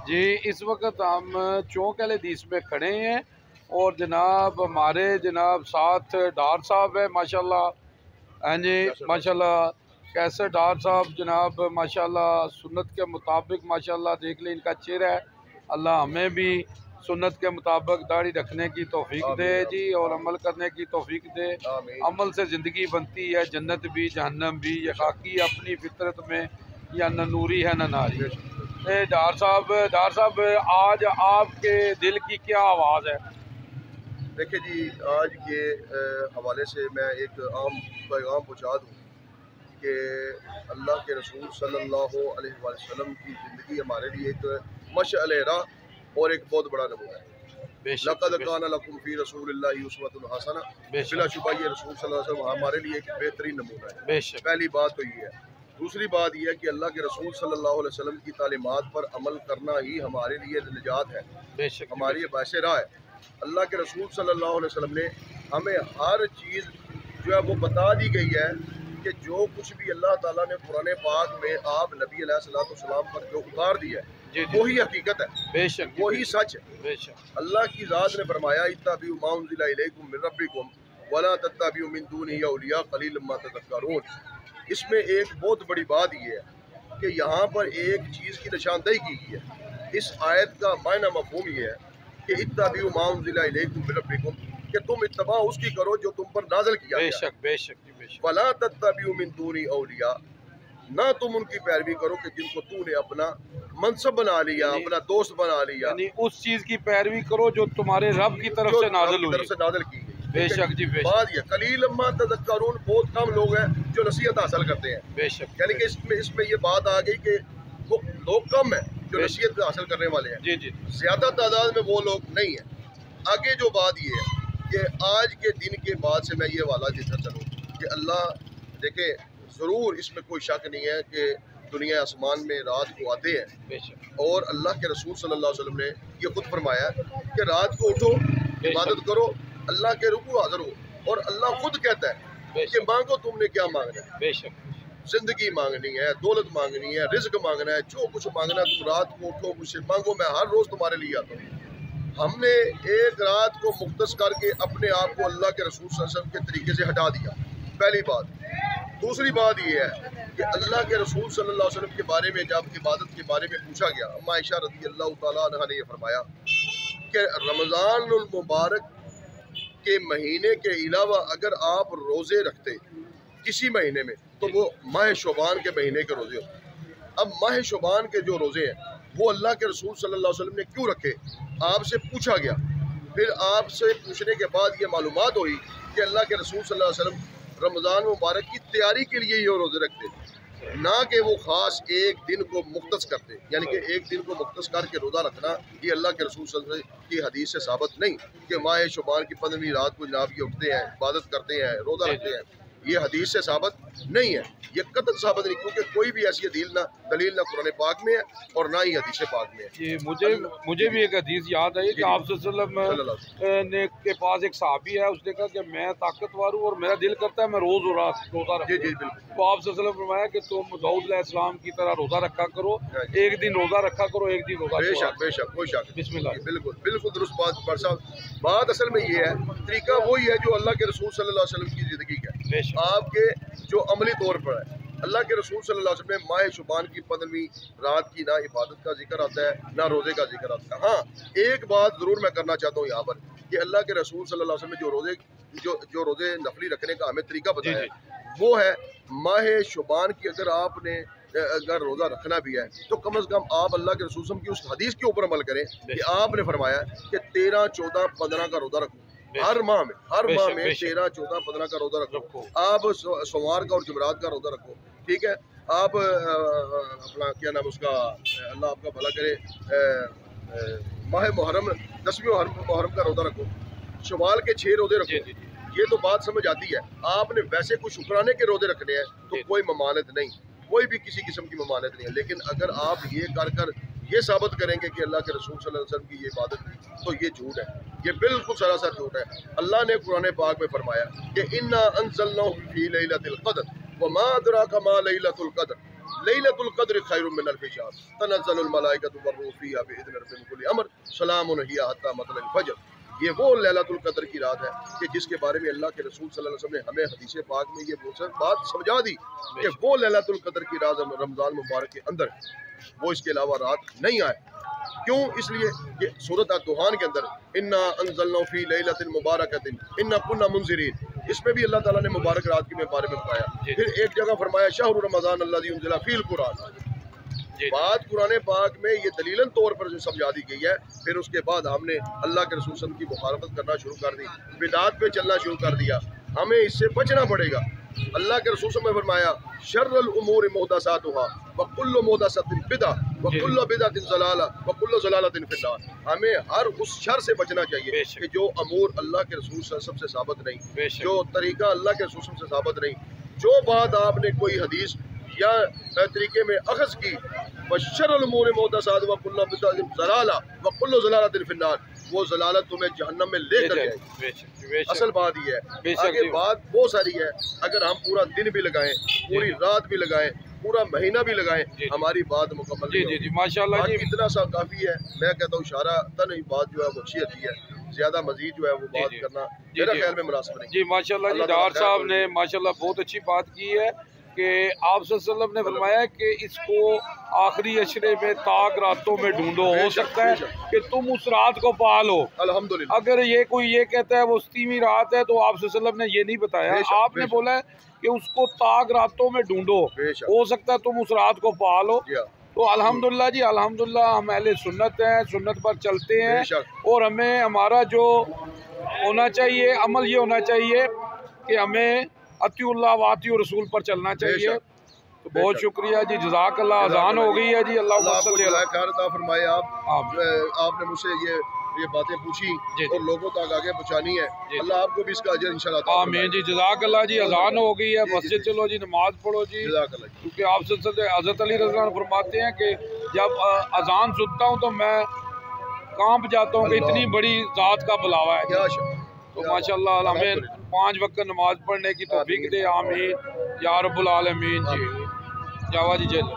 जी, इस वक्त हम चौक वाले हदीस में खड़े हैं और जनाब हमारे जनाब साथ डार साहब है माशाल्लाह। हाँ जी माशाल्लाह। कैसे डार साहब जनाब माशाल्लाह सुन्नत के मुताबिक माशाल्लाह देख ले इनका चेहरा है। अल्लाह हमें भी सुन्नत के मुताबिक दाढ़ी रखने की तौफीक दे जी और अमल करने की तौफीक दे। अमल से ज़िंदगी बनती है, जन्नत भी जहन्नम भी। ये खाकी अपनी फितरत में या न नूरी है न नारी। डार साहब आज आपके दिल की क्या आवाज़ है? देखिए जी, आज के हवाले से मैं एक आम पैगाम पहुँचा दूँ कि अल्लाह के रसूल सल्लल्लाहु अलैहि वसल्लम की ज़िंदगी हमारे लिए एक मशअल राह और एक बहुत बड़ा नमूना है। लक़द कान लकुम फ़ी रसूलिल्लाहि उस्वतुन हसना। बिलाशुबा ये रसूल सल्लल्लाहु अलैहि वसल्लम हमारे लिए एक बेहतरीन नमूना है। पहली बात तो ये है। दूसरी बात यह है कि अल्लाह के रसूल सल्लल्लाहु अलैहि वसल्लम की तालीमात पर अमल करना ही हमारे लिए निजात है, हमारी बाइसे राह है। अल्लाह के रसूल सल्लल्लाहु अलैहि वसल्लम ने हमें हर चीज़ जो है वो बता दी गई है कि जो कुछ भी अल्लाह ताला ने कुरान पाक में आप नबी अलैहिस्सलाम पर जो उतार दिया है वही हकीकत है, बेशक वही सच है। बेशक अल्लाह की ज़ात ने फरमाया इत्तबिउ मा उन्ज़िला इलैकुम मिन रब्बिकुम वला तत्तबिउ मिन दूनिही औलिया क़लीलन मा तज़क्करून। इसमें एक बहुत बड़ी बात यह है कि यहाँ पर एक चीज़ की निशानदेही की गई है। इस आयत का मायना मफ़हूम ये है कि इत्तबिउ मा उन्ज़िला इलैकुम मिन रब्बिकुम, कि तुम इत्तबा उसकी करो जो तुम पर नाज़िल किया गया। बेशक बेशक। वला तत्तबिउ मिन दूनी औलिया, ना तुम उनकी पैरवी करो कि जिनको तूने अपना मनसब बना लिया, अपना दोस्त बना लिया। यानी उस चीज़ की पैरवी करो जो तुम्हारे रब की तरफ से नाज़िल की गई। बेशक जी बेशक। बात यह कलीलन मा तज़क्करून, बहुत कम लोग हैं जो नसीहत हासिल करते हैं। बेशक। यानी कि इसमें ये बात आ गई कि वो लोग कम हैं जो नसीहत हासिल करने वाले हैं। जी जी। ज़्यादा तादाद में वो लोग नहीं है। आगे जो बात ये है कि आज के दिन के बाद से मैं ये वाला देता चलूँ कि अल्लाह देखे, ज़रूर इसमें कोई शक नहीं है कि दुनिया आसमान में रात को आते हैं और अल्लाह के रसूल सल्लल्लाहु अलैहि वसल्लम ने ये खुद फरमाया कि रात को उठो, इबादत करो, अल्लाह के रुकू हाज़िर हो। और अल्लाह खुद कहता है कि मांगो तुमने क्या मांगना है। बेशक ज़िंदगी मांगनी है, दौलत मांगनी है, रिज़्क मांगना है, जो कुछ मांगना है तुम रात को उठो मुझसे मांगो, मैं हर रोज़ तुम्हारे लिए आता हूँ। हमने एक रात को मुख्तस करके अपने आप को अल्लाह के रसूल सल्लल्लाहु अलैहि वसल्लम के तरीके से हटा दिया, पहली बात। दूसरी बात ये है कि अल्लाह के रसूल सल्लल्लाहु अलैहि वसल्लम के बारे में जब इबादत के बारे में पूछा गया, अम्मा आयशा रज़ी अल्लाह तआला अन्हा ने यह फरमाया कि रमज़ानुल मुबारक के महीने के अलावा अगर आप रोज़े रखते किसी महीने में तो वो माह शोबान के महीने के रोज़े होते। अब माह शोबान के जो रोज़े हैं वो अल्लाह के रसूल सल्लल्लाहु अलैहि वसल्लम ने क्यों रखे, आपसे पूछा गया। फिर आपसे पूछने के बाद ये मालूमात हुई कि अल्लाह के रसूल सल्लल्लाहु अलैहि वसल्लम रमज़ान मुबारक की तैयारी के लिए ये रोज़े रखते, ना कि वो ख़ास एक दिन को मुख्तस करते। यानी कि एक दिन को मुख्तस करके रोज़ा रखना ये अल्लाह के रसूल सल्लल्लाहु अलैहि वसल्लम की हदीस से साबित नहीं कि माह शुबान की 15वीं रात को जनाब ये उठते हैं, इबादत करते हैं, रोज़ा रखते हैं, ये हदीस से साबित नहीं है। ये कतई साबित नहीं, क्योंकि कोई भी ऐसी दलील ना कुरान पाक में है और ना ही हदीस पाक में है। जी मुझे भी एक हदीस याद आई कि आप सल्लल्लाहु अलैहि वसल्लम ने के पास एक सहाबी है, उसने कहा कि मैं ताकतवर हूँ और मेरा दिल करता है मैं रोज़ रोज़ा रखूं। जी बिल्कुल। तो आप सल्लल्लाहु अलैहि वसल्लम फरमाया कि तुम दाऊद अलैहिस्सलाम की तरह रोज़ा रखा करो, एक दिन रोज़ा रखा करो, एक दिन रोज़ा। बेशक बेशक, कोई शक। बिस्मिल्लाह। बिल्कुल बिल्कुल दुरुस्त बात पर साहब। बात असल में ये है, तरीका वही है जो अल्लाह के रसूल सल्लल्लाहु अलैहि वसल्लम की ज़िंदगी का आपके जो अमली तौर पर है। अल्लाह के रसूल सल्लल्लाहु अलैहि वसल्लम में माह शुबान की 15वीं रात की ना इबादत का जिक्र आता है ना रोज़े का जिक्र आता है। हाँ, एक बात ज़रूर मैं करना चाहता हूँ यहाँ पर कि अल्लाह के रसूल सल्लल्लाहु अलैहि वसल्लम ने जो रोज़े नफली रखने का हमें तरीका बताया है वो है माह शुबान की अगर आपने अगर रोज़ा रखना भी है तो कम अज़ कम आप अल्लाह के रसूल की उस हदीस के ऊपर अमल करें कि आपने फरमाया कि 13, 14, 15 का रोज़ा रखो। हर माह में 13, 14, 15 का रोज़ा रखो। आप सोमवार का और जुमरात का रोज़ा रखो, ठीक है। आप अपना क्या नाम उसका, अल्लाह आपका भला करे, माह मुहर्रम 10वीं मुहर्रम का रोज़ा रखो, शवाल के 6 रोज़े रखो। ये तो बात समझ आती है। आपने वैसे कुछ शुक्राने के रोज़े रखने हैं तो कोई ममानत नहीं, कोई भी किसी किस्म की ममानत नहीं है। लेकिन अगर आप ये कर ये साबित करेंगे कि अल्लाह के रसूल सल्लल्लाहु अलैहि वसल्लम की ये इबादत थी तो ये झूठ है, ये बिल्कुल सरासर झूठ है। अल्लाह ने कुरान पाक में फरमाया कि इन्ना अंज़लनाहु फी लैलतिल क़द्र व मा अदराका मा लैलतुल क़द्र। लैलतुल क़द्र खैरुम मिन अल्फि शहर तनज़्ज़लुल मलाइकतु वर्रूह फीहा बिइज़्नि रब्बिहिम मिन कुल्लि अम्र सलामुन हिय हत्ता मतलल फज्र। ये वो लैलतुल क़द्र की रात है कि जिसके बारे में अल्लाह के रसूल सल्लल्लाहु अलैहि वसल्लम ने हमें हदीस पाक में ये बात समझा दी कि वो लैलतुल क़द्र की रात रमज़ान मुबारक के अंदर, वो इसके अलावा रात नहीं आए। क्यों? इसलिए कि सूरत अद-दुहान के अंदर इन्ना अंज़लनाहु फी लैलतिन मुबारकतिन इन्ना कुन्ना मुनज़िरीन, इसमें भी अल्लाह ताला ने मुबारक रात के बारे में बताया। फिर एक जगह फरमाया शहरु रमज़ान अल्लज़ी उनज़िला फ़ीहिल कुरान। बात कुरान पाक में ये दलीलन तौर पर जो समझा दी गई है। फिर उसके बाद हमने अल्लाह के रसूल सल्लल्लाहु अलैहि वसल्लम की मुखालफत करना शुरू कर दी, बिदात पे चलना शुरू कर दिया। हमें इससे बचना पड़ेगा। अल्लाह के रसूल ने फरमाया शर्रुल उमूरि मुहदसातुहा व कुल्लु मुहदसतिन बिदअ व कुल्लु बिदअतिन ज़लाला व कुल्लु ज़लालतिन फिन्नार। हमें हर उस शर से बचना चाहिए कि जो अमूर अल्लाह के रसूल से साबित नहीं, जो तरीका अल्लाह के रसूल से साबित नहीं, जो बात आपने कोई हदीस या तरीके में अखज़ की, वशर्रुल उमूरि मुहदसातुहा व कुल्लु बिदअतिन ज़लाला व कुल्लु ज़लालतिन फिन्नार, वो ज़लालत तुम्हें जहन्नम में लेकर जाएगी। असल बात ये है। आगे बात बहुत सारी है। अगर हम पूरा दिन भी लगाएं, पूरी रात भी लगाएं, पूरा महीना भी लगाएं, हमारी बात मुकम्मल नहीं होगी। माशाल्लाह जी, इतना सा काफ़ी है। मैं कहता हूँ इशारा तन ही बात जो है वो अच्छी है, ज्यादा मजीद जो है वो बात करना मेरा ख्याल में मुनासिब नहीं। जी माशाल्लाह जी, डार साहब ने माशाल्लाह बहुत अच्छी बात की है कि आप सल्लल्लाहु अलैहि वसल्लम ने फरमाया कि इसको आखिरी अशरे में ताक रातों में ढूंढो। हो सकता है कि तुम उस रात को पा लो अल्हम्दुलिल्लाह। अगर ये कोई ये कहता है वो 30वीं रात है, तो आप सल्लल्लाहु अलैहि वसल्लम ने ये नहीं बताया। आपने बोला है कि उसको ताक रातों में ढूंढो, हो सकता है तुम उस रात को पा लो। तो अल्हम्दुलिल्लाह जी, अल्हम्दुलिल्लाह हम अहले सुन्नत हैं, सुन्नत पर चलते हैं। और हमें हमारा जो होना चाहिए अमल ये होना चाहिए कि हमें अतिउल्लाह व अतिउर रसूल पर चलना चाहिए। तो बहुत शुक्रिया जी, जज़ाकल्लाह। अज़ान हो गई है जी। अल्लाह फरमाए। आपने मुझसे ये बातें पूछी और लोगों तक आगे पहुँचानी है। अल्लाह आपको भी इसका अजर इंशाअल्लाह। आमीन जी, जज़ाकल्लाह जी। अज़ान हो गई है, मस्जिद चलो जी, नमाज पढ़ो जी। क्योंकि आप हज़रत अली रज़ी अल्लाह फरमाते हैं कि जब अज़ान सुनता हूँ तो मैं कांप जाता हूँ कि इतनी बड़ी ज़ात का बुलावा है। तो माशाअल्लाह हमें 5 वक्त नमाज पढ़ने की तौफीक दे। आमीन या रब्बुल आलमीन जी। जावा जी चलो।